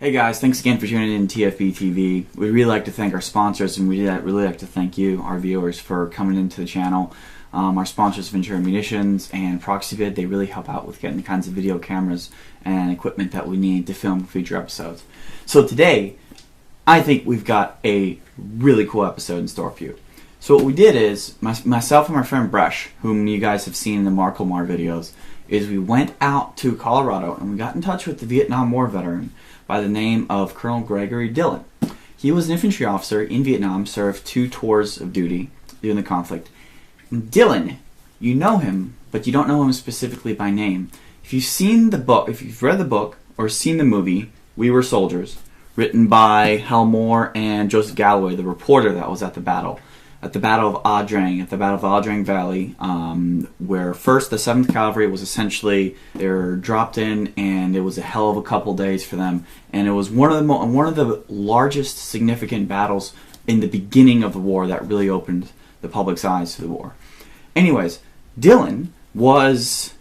Hey guys, thanks again for tuning in to TFB TV. We'd really like to thank our sponsors, and we'd really like to thank you, our viewers, for coming into the channel. Our sponsors, Ventura Munitions and Proxyvid, they really help out with getting the kinds of video cameras and equipment that we need to film future episodes. So today, I think we've got a really cool episode in store for you. So what we did is, myself and my friend Bresh, whom you guys have seen in the Marklemar videos, is we went out to Colorado and we got in touch with the Vietnam War veteran by the name of Colonel Gregory Dillon. He was an infantry officer in Vietnam, served 2 tours of duty during the conflict. Dillon, you know him, but you don't know him specifically by name. If you've seen the book, if you've read the book or seen the movie We Were Soldiers, written by Hal Moore and Joseph Galloway, the reporter that was at the Battle of Ia Drang Valley, where first the 7th Cavalry was essentially, they were dropped in, and it was a hell of a couple days for them, and it was one of the largest significant battles in the beginning of the war that really opened the public's eyes to the war. Anyways, Dillon was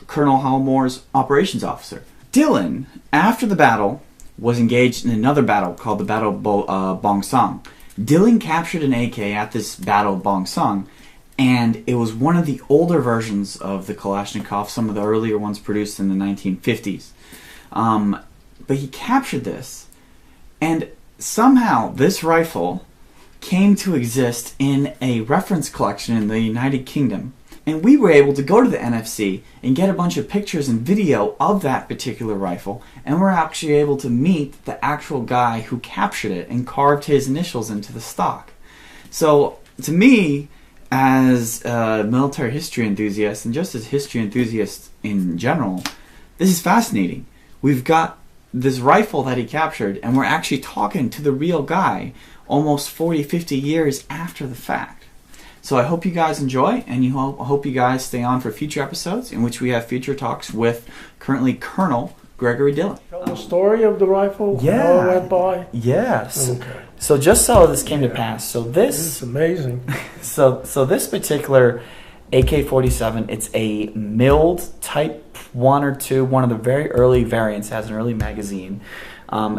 Colonel Hal Moore's operations officer. Dillon, after the battle, was engaged in another battle called the Battle of Bong Sang. Dillon captured an AK at this Battle of Bong Sang, and it was one of the older versions of the Kalashnikov, some of the earlier ones produced in the 1950s. But he captured this, and somehow this rifle came to exist in a reference collection in the United Kingdom. And we were able to go to the NFC and get a bunch of pictures and video of that particular rifle, and we're actually able to meet the actual guy who captured it and carved his initials into the stock. So, to me, as a military history enthusiast, and just as history enthusiasts in general, this is fascinating. We've got this rifle that he captured, and we're actually talking to the real guy almost 40, 50 years after the fact. So I hope you guys enjoy, and I hope you guys stay on for future episodes in which we have future talks with currently Colonel Gregory Dillon. Tell the story of the rifle, how it went by? Yes. Okay. So just so this came to pass, so this is amazing. So this particular AK-47, it's a milled Type 1 or 2, one of the very early variants, has an early magazine.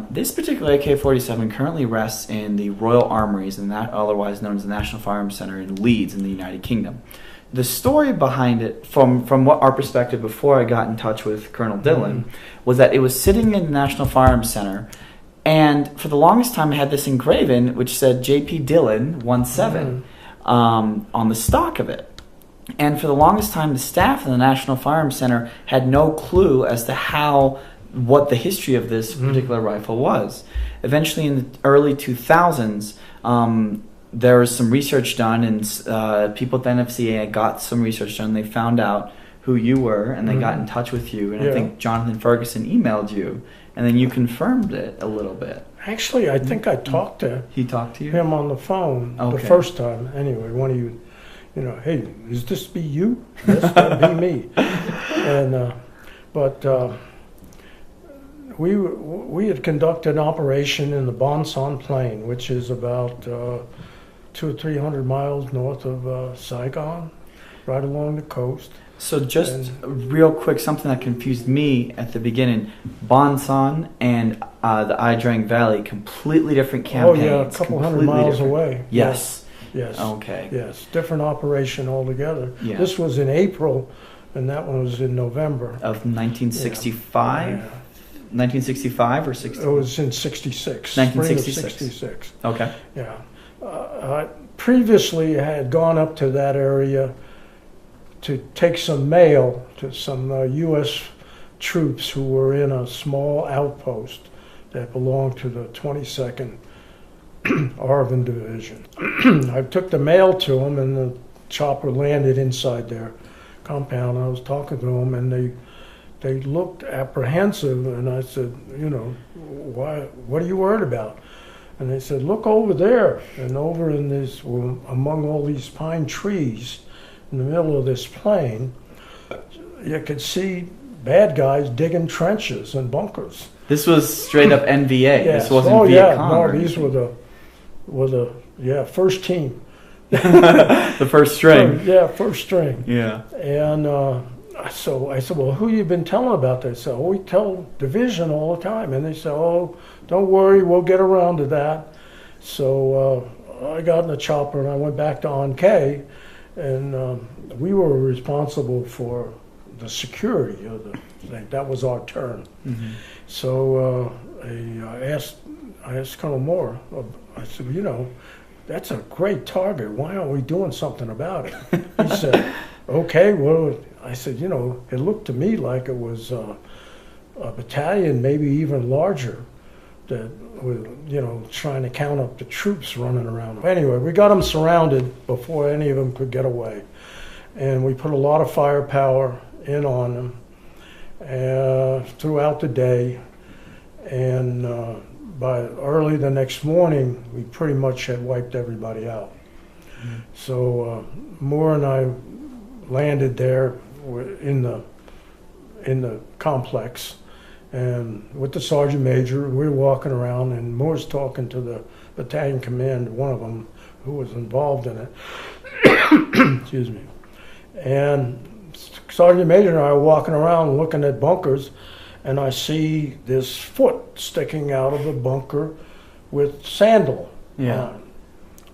This particular AK-47 currently rests in the Royal Armories, and that otherwise known as the National Firearms Center in Leeds in the United Kingdom. The story behind it, from what our perspective before I got in touch with Colonel Dillon, was that it was sitting in the National Firearms Center, and for the longest time it had this engraven which said J.P. Dillon 17 on the stock of it. And for the longest time the staff in the National Firearms Center had no clue as to what the history of this particular rifle was. Eventually in the early 2000s, there was some research done, and people at the NFCA got some research done. They found out who you were, and they got in touch with you. And I think Jonathan Ferguson emailed you, and then you confirmed it a little bit. Actually, I think I talked to He talked to you? him on the phone the first time. Anyway, one of you, hey, is this be you? Yes, that be me. And we had conducted an operation in the Bon Son Plain, which is about 200 or 300 miles north of Saigon, right along the coast. So just real quick, something that confused me at the beginning, Bon Son and the Ia Drang Valley, completely different campaigns. Oh yeah, a couple hundred miles away. Yes. Yes. Okay. Yes, different operation altogether. Yeah. This was in April, and that one was in November. Of 1965? Yeah. 1965 or 60? It was in 66. 1966. Spring of 66. Okay. Yeah. Previously, I had gone up to that area to take some mail to some U.S. troops who were in a small outpost that belonged to the 22nd Arvin Division. I took the mail to them, and the chopper landed inside their compound. I was talking to them, and they looked apprehensive, and I said, why? What are you worried about? And they said, look over there. And over in this, among all these pine trees, in the middle of this plain, you could see bad guys digging trenches and bunkers. This was straight up NVA. Yes. This wasn't Viet Cong. No, these were the first team. The first string. First string. Yeah. And So I said, well, who you been telling about this? So we tell division all the time. And they said, oh, don't worry, we'll get around to that. So I got in the chopper and I went back to On-K, and we were responsible for the security of the thing. That was our turn. Mm-hmm. So I asked Colonel Moore, I said, you know, that's a great target. Why aren't we doing something about it? He said, okay, well, I said, you know, it looked to me like it was a battalion, maybe even larger, that was, you know, trying to count up the troops running around. Anyway, we got them surrounded before any of them could get away. And we put a lot of firepower in on them throughout the day. And by early the next morning, we pretty much had wiped everybody out. Mm-hmm. So Moore and I landed there in the complex, and with the sergeant major, we were walking around, and Moore's talking to the battalion commander, one of them who was involved in it. Excuse me. And sergeant major and I are walking around looking at bunkers, and I see this foot sticking out of the bunker with sandal on.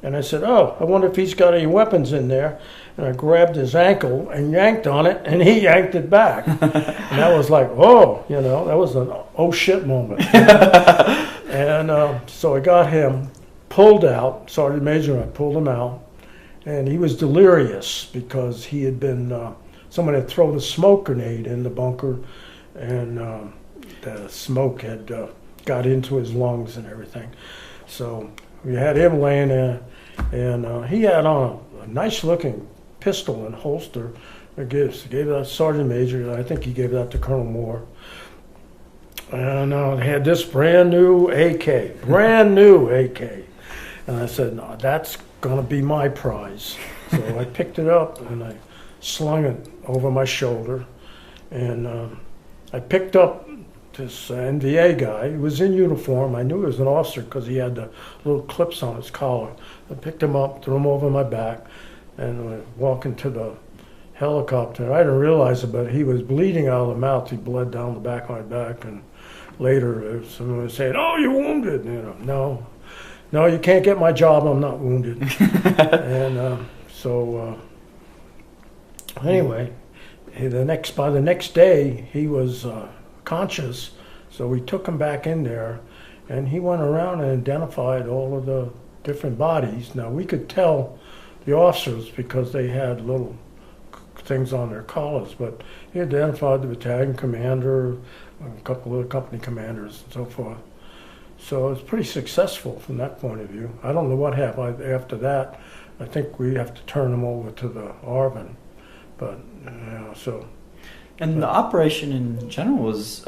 And I said, oh, I wonder if he's got any weapons in there. And I grabbed his ankle and yanked on it, and he yanked it back. And that was like, oh, you know, that was an oh shit moment. And so I got him pulled out, Sergeant Major and I pulled him out, and he was delirious because he had been, someone had thrown a smoke grenade in the bunker, and the smoke had got into his lungs and everything. So we had him laying there, and he had on a nice looking pistol and holster. I gave that Sergeant Major. I think he gave that to Colonel Moore. And they had this brand new AK. And I said, no, that's going to be my prize. So I picked it up and I slung it over my shoulder. And I picked up this NVA guy. He was in uniform. I knew he was an officer because he had the little clips on his collar. I picked him up, threw him over my back, and walking to the helicopter. I didn't realize it, but he was bleeding out of the mouth. He bled down the back of my back, and later someone was saying, oh, you're wounded. You know, no, you can't get my job. I'm not wounded. And anyway, by the next day, he was conscious, so we took him back in there, and he went around and identified all of the different bodies. Now, we could tell the officers because they had little things on their collars, but he identified the battalion commander, a couple of the company commanders, and so forth. So it's pretty successful from that point of view. I don't know what happened after that. I think we have to turn them over to the ARVN, but so. And the operation in general was,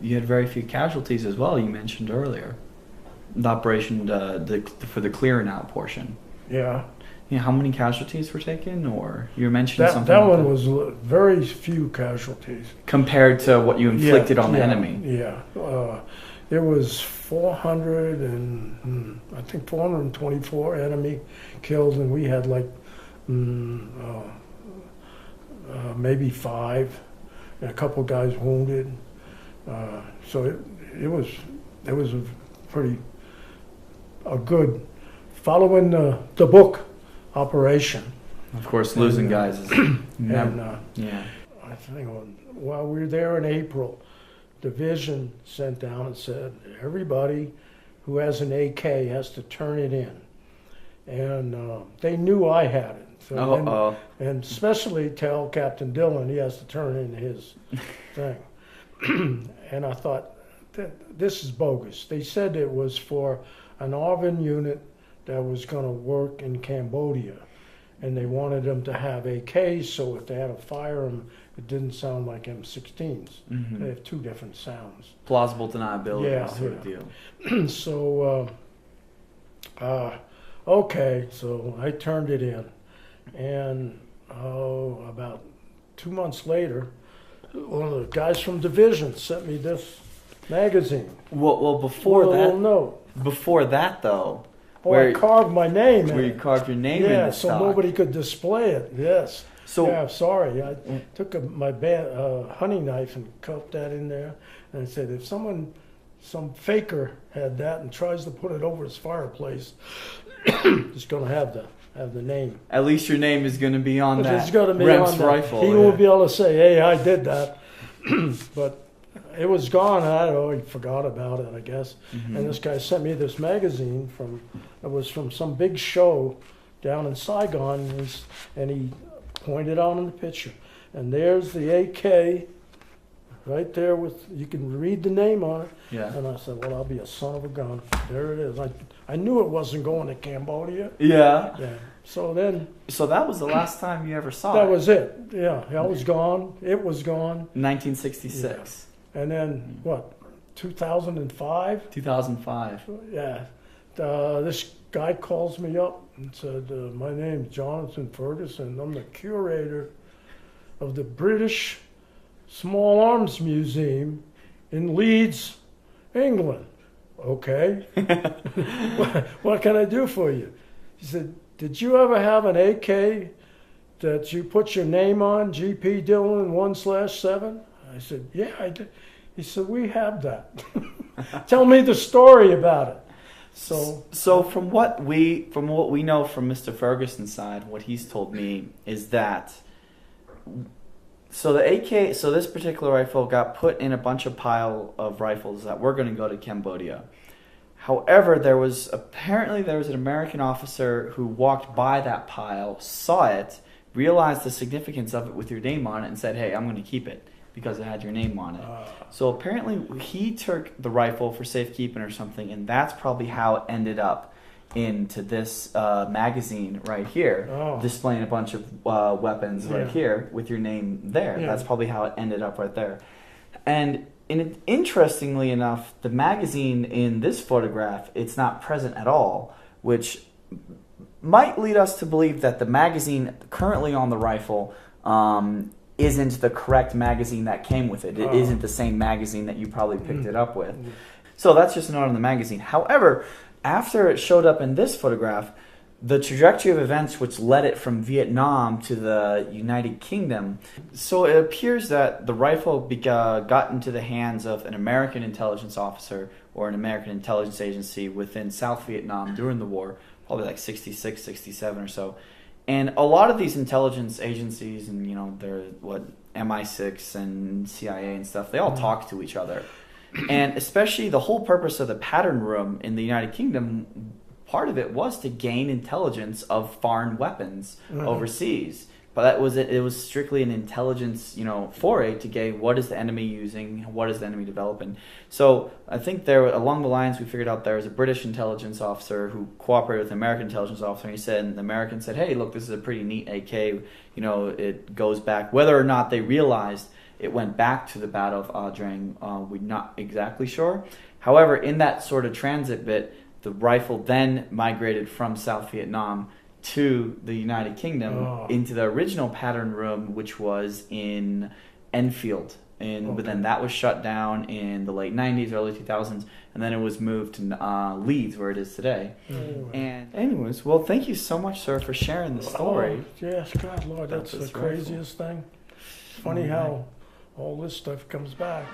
you had very few casualties as well, you mentioned earlier. The operation for the clearing out portion. Yeah. You know, how many casualties were taken, or you mentioned something? That one was very few casualties. Compared to what you inflicted on the enemy? Yeah. There was 424 enemy killed, and we had like maybe 5. And a couple guys wounded, so it was a good following the book operation. Of course, losing guys is never. Yeah. I think while we were there in April, Division sent down and said everybody who has an AK has to turn it in, and they knew I had it. So and especially tell Captain Dillon he has to turn in his thing. And I thought, this is bogus. They said it was for an ARVN unit that was going to work in Cambodia. And they wanted them to have AKs, so if they had to fire them, it didn't sound like M16s. Mm-hmm. They have 2 different sounds. Plausible deniability sort of deal. So, okay, so I turned it in. And about 2 months later, one of the guys from Division sent me this magazine. Well, before that though, I carved my name in it. Where you carved your name in the the so stock. nobody could display it. Yes. So Yeah, sorry. I took my hunting knife and cut that in there, and I said, if some faker had that and tries to put it over his fireplace, it's going to have the name. at least your name is going to be on that It's going to be Rem's on that. rifle. He yeah. won't be able to say, "Hey, I did that," but it was gone. I already forgot about it, I guess. Mhm. And this guy sent me this magazine it was from some big show down in Saigon, and he pointed out in the picture. And there's the AK right there you can read the name on it. Yeah. And I said, well, I'll be a son of a gun. There it is. I knew it wasn't going to Cambodia. Yeah. Yeah. So then So that was the last time you ever saw that it. was it. Yeah, I was gone. It was gone. 1966. And then what? 2005. 2005. Yeah. This guy calls me up and said, my name's Jonathan Ferguson. I'm the curator of the British Small Arms Museum in Leeds, England. Okay. What can I do for you? He said, did you ever have an AK that you put your name on, GP Dillon 1/7? I said, yeah, I did. He said, we have that. Tell me the story about it. So from what we know from Mr. Ferguson's side, what he's told me is that this particular rifle got put in a bunch of pile of rifles that were going to go to Cambodia. However, there was an American officer who walked by that pile, saw it, realized the significance of it with your name on it, and said, "Hey, I'm going to keep it because it had your name on it." So apparently he took the rifle for safekeeping or something, and that's probably how it ended up into this magazine right here, displaying a bunch of weapons right here with your name there. Yeah. That's probably how it ended up right there. And interestingly enough, the magazine in this photograph, it's not present at all, which might lead us to believe that the magazine currently on the rifle isn't the correct magazine that came with it. It isn't the same magazine that you probably picked it up with. So that's just a note on the magazine. However, after it showed up in this photograph, the trajectory of events which led it from Vietnam to the United Kingdom. So it appears that the rifle got into the hands of an American intelligence officer or an American intelligence agency within South Vietnam during the war, probably like 66, 67 or so. And a lot of these intelligence agencies, and they're MI6 and CIA and stuff, they all talk to each other. And especially the whole purpose of the pattern room in the United Kingdom, part of it was to gain intelligence of foreign weapons overseas. But it was strictly an intelligence, foray to gain what is the enemy using, what is the enemy developing. So I think along the lines we figured out there was a British intelligence officer who cooperated with an American intelligence officer. And the American said, "Hey, look, this is a pretty neat AK. It goes back." Whether or not they realized it went back to the Battle of Ah Drang, we're not exactly sure. However, in that sort of transit bit, the rifle then migrated from South Vietnam to the United Kingdom into the original pattern room, which was in Enfield. But then that was shut down in the late 90s, early 2000s, and then it was moved to Leeds, where it is today. And anyways, well, thank you so much, sir, for sharing the story. Yes, God, Lord, that's the craziest thing. It's funny how all this stuff comes back.